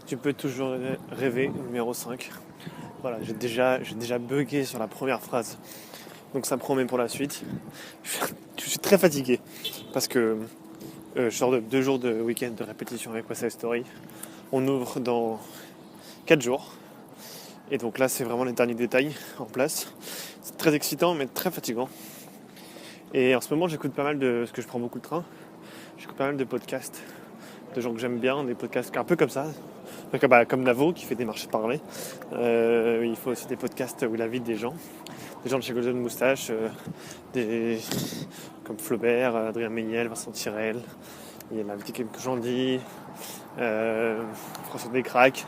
Tu peux toujours rêver, numéro 5. Voilà, j'ai déjà bugué sur la première phrase. Donc ça promet pour la suite. Je suis très fatigué parce que je sors de 2 jours de week-end de répétition avec West Side Story. On ouvre dans 4 jours. Et donc là, c'est vraiment les derniers détails en place. C'est très excitant, mais très fatigant. Et en ce moment, j'écoute pas mal parce que je prends beaucoup de train. J'écoute pas mal de podcasts de gens que j'aime bien, des podcasts un peu comme ça. Comme Navo qui fait des marchés parlés. Il faut aussi des podcasts où il invite des gens de chez Golden Moustache, comme Flaubert, Adrien Méniel, Vincent Tirel. Il a invité quelques gens dit, François Descraques,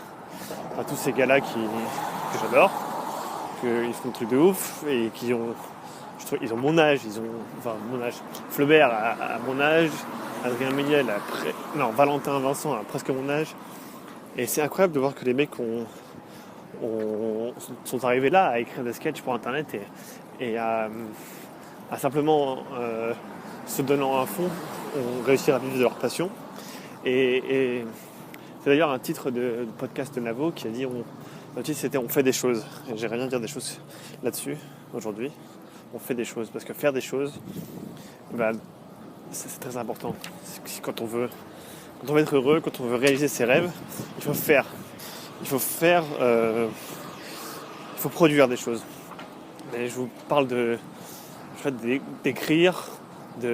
enfin, tous ces gars-là que j'adore, qu'ils font des trucs de ouf et ils ont mon âge, mon âge. Flaubert a mon âge, Adrien Méniel Valentin Vincent a presque mon âge. Et c'est incroyable de voir que les mecs sont arrivés là à écrire des sketchs pour internet et à simplement se donnant un fond, ont réussi à vivre de leur passion. Et c'est d'ailleurs un titre de podcast de Navo qui a dit le titre c'était On fait des choses. Et j'aimerais bien dire des choses là-dessus aujourd'hui. On fait des choses parce que faire des choses, c'est très important. Quand on veut être heureux, quand on veut réaliser ses rêves, il faut faire. Il faut produire des choses. Mais je vous parle d'écrire, si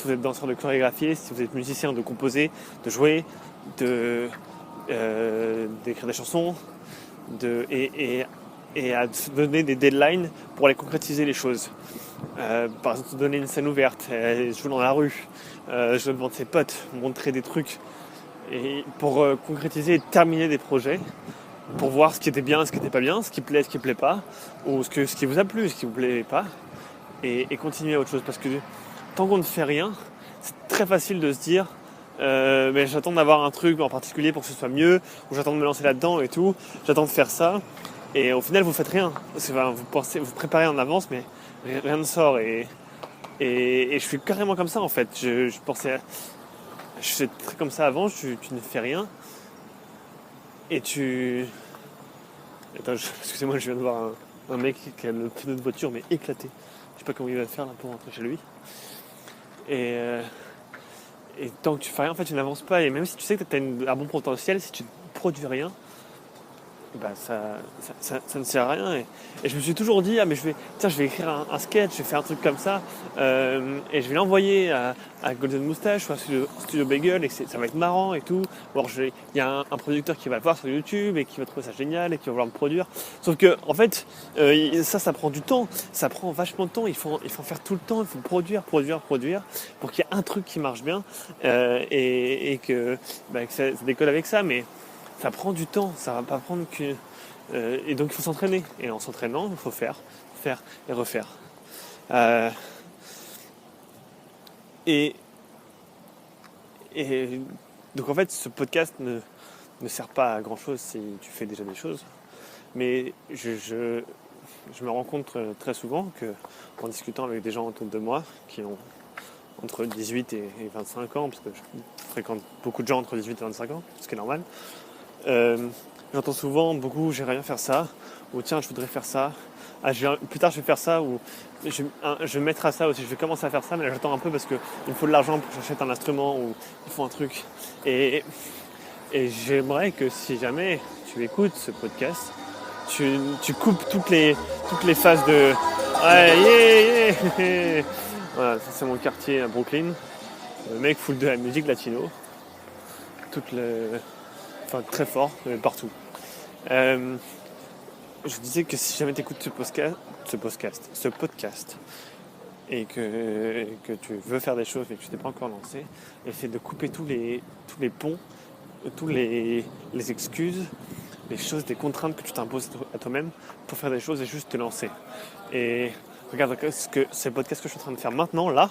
vous êtes danseur, de chorégraphier, si vous êtes musicien, de composer, de jouer, d'écrire des chansons, et à se donner des deadlines pour aller concrétiser les choses. Par exemple, se donner une scène ouverte, jouer dans la rue, jouer devant ses potes, montrer des trucs, et pour concrétiser et terminer des projets, pour voir ce qui était bien, ce qui n'était pas bien, ce qui plaît, ce qui ne plaît pas, ou ce qui vous a plu, ce qui ne vous plaît pas, et continuer à autre chose. Parce que tant qu'on ne fait rien, c'est très facile de se dire mais j'attends d'avoir un truc en particulier pour que ce soit mieux, ou j'attends de me lancer là-dedans et tout, j'attends de faire ça, et au final vous faites rien. Vous préparez en avance, mais rien ne sort, et je suis carrément comme ça en fait. Je suis très comme ça avant, tu ne fais rien, et Attends, excusez-moi, je viens de voir un mec qui a le pneu de voiture mais éclaté. Je sais pas comment il va faire là pour rentrer chez lui. Et tant que tu fais rien, en fait, tu n'avances pas. Et même si tu sais que tu as un bon potentiel, si tu ne produis rien, ça ne sert à rien. Et je me suis toujours dit, mais je vais écrire un sketch, je vais faire un truc comme ça, et je vais l'envoyer à Golden Moustache ou à Studio Bagel, et ça va être marrant et tout. Ou alors il y a un producteur qui va le voir sur YouTube et qui va trouver ça génial et qui va vouloir me produire. Sauf que, en fait, ça prend du temps, ça prend vachement de temps. Il faut faire tout le temps, il faut produire pour qu'il y ait un truc qui marche bien, et que ça décolle avec ça. Mais ça prend du temps, ça va pas prendre que... et donc il faut s'entraîner. Et en s'entraînant, il faut faire et refaire. Et donc en fait, ce podcast ne sert pas à grand chose si tu fais déjà des choses. Mais je me rends compte très souvent qu'en discutant avec des gens autour de moi qui ont entre 18 et 25 ans, parce que je fréquente beaucoup de gens entre 18 et 25 ans, ce qui est normal, j'entends souvent beaucoup j'aimerais bien faire ça, ou tiens je voudrais faire ça, plus tard je vais faire ça, ou je vais me mettre à ça aussi, je vais commencer à faire ça, mais là j'attends un peu parce qu'il me faut de l'argent pour que j'achète un instrument ou il faut un truc. Et j'aimerais que si jamais tu écoutes ce podcast, tu coupes toutes les phases de ouais, voilà, ça c'est mon quartier à Brooklyn, le mec fout de la musique latino, très fort, partout. Je disais que si jamais tu écoutes ce podcast et que tu veux faire des choses et que tu t'es pas encore lancé, essaie de couper tous les ponts, tous les excuses, les choses, des contraintes que tu t'imposes à toi-même pour faire des choses et juste te lancer. Et regarde c'est le podcast que je suis en train de faire maintenant, là.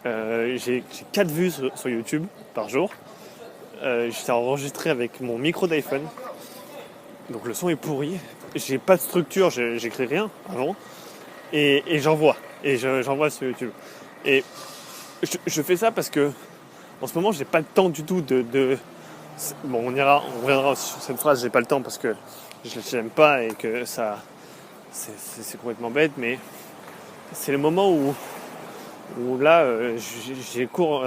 J'ai 4 vues sur YouTube par jour. J'étais enregistré avec mon micro d'iPhone, donc le son est pourri, j'ai pas de structure, j'écris rien avant, et j'envoie sur YouTube. Et je fais ça parce que en ce moment j'ai pas le temps du tout de Bon, on reviendra sur cette phrase, j'ai pas le temps parce que je l'aime pas et que ça, c'est complètement bête, mais c'est le moment où là, j'ai cours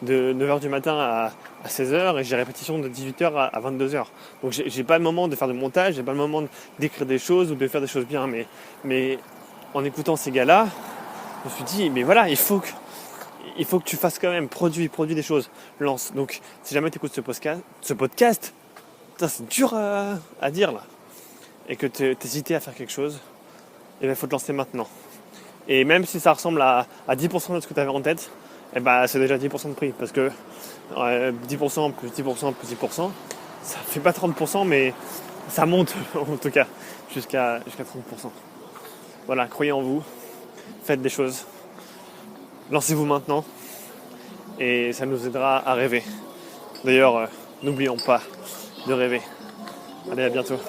de 9h du matin à 16h et j'ai répétition de 18h à 22h. Donc j'ai pas le moment de faire de montage, j'ai pas le moment d'écrire des choses ou de faire des choses bien, mais en écoutant ces gars-là, je me suis dit, mais voilà, il faut que tu fasses quand même, produis des choses, lance. Donc si jamais tu écoutes ce podcast, putain, c'est dur à dire là, et que t'hésitais à faire quelque chose, et il faut te lancer maintenant. Et même si ça ressemble à 10% de ce que tu avais en tête, eh ben, c'est déjà 10% de prix, parce que 10% plus 10% plus 10%, ça fait pas 30%, mais ça monte en tout cas jusqu'à 30%. Voilà, croyez en vous, faites des choses, lancez-vous maintenant, et ça nous aidera à rêver. D'ailleurs, n'oublions pas de rêver. Allez, à bientôt.